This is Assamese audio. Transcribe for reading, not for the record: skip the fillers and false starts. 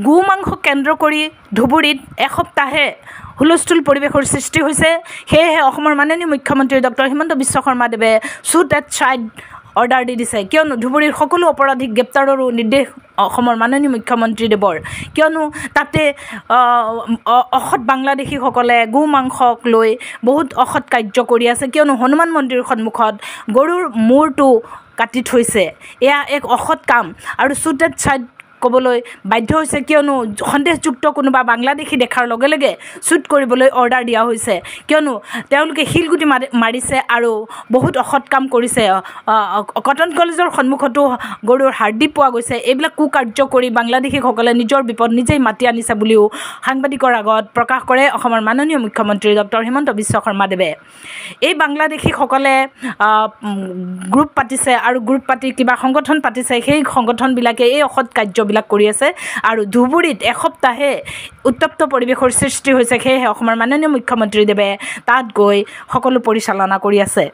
গো মাংস কেন্দ্ৰ কৰি ধুবুৰীত এসপ্তাহে হুলস্থুল পৰিৱেশৰ সৃষ্টি হৈছে। সেয়েহে অসমৰ মাননীয় মুখ্যমন্ত্ৰী ডক্টৰ হিমন্ত বিশ্ব শৰ্মাদেৱে শ্বুট এট ছাইড অৰ্ডাৰ দি দিছে, কিয়নো ধুবুৰীৰ সকলো অপৰাধীক গ্ৰেপ্তাৰৰো নিৰ্দেশ অসমৰ মাননীয় মুখ্যমন্ত্ৰীদেৱৰ, কিয়নো তাতে অসৎ বাংলাদেশীসকলে গো মাংসক লৈ বহুত অসৎ কাৰ্য কৰি আছে। কিয়নো হনুমান মন্দিৰৰ সন্মুখত গৰুৰ মূৰটো কাটি থৈছে, এয়া এক অসৎ কাম আৰু শ্বুট এট ছাইড ক'বলৈ বাধ্য হৈছে, কিয়নো সন্দেহযুক্ত কোনোবা বাংলাদেশী দেখাৰ লগে লগে শ্বুট কৰিবলৈ অৰ্ডাৰ দিয়া হৈছে, কিয়নো তেওঁলোকে শিলগুটি মাৰিছে আৰু বহুত অসৎ কাম কৰিছে। কটন কলেজৰ সন্মুখতো গৰুৰ হাৰ্ডি পোৱা গৈছে। এইবিলাক কুকাৰ্য কৰি বাংলাদেশীসকলে নিজৰ বিপদ নিজেই মাতি আনিছে বুলিও সাংবাদিকৰ আগত প্ৰকাশ কৰে অসমৰ মাননীয় মুখ্যমন্ত্ৰী ডক্টৰ হিমন্ত বিশ্ব শৰ্মাদেৱে। এই বাংলাদেশীসকলে গ্ৰুপ পাতিছে আৰু গ্ৰুপ পাতি কিবা সংগঠন পাতিছে, সেই সংগঠনবিলাকে এই অসৎ কাৰ্যবিলাক কৰি আছে আৰু ধুবুৰীত এসপ্তাহে উত্তপ্ত পৰিৱেশৰ সৃষ্টি হৈছে। সেয়েহে অসমৰ মাননীয় মুখ্যমন্ত্ৰীদেৱে তাত গৈ সকলো পৰিচালনা কৰি আছে।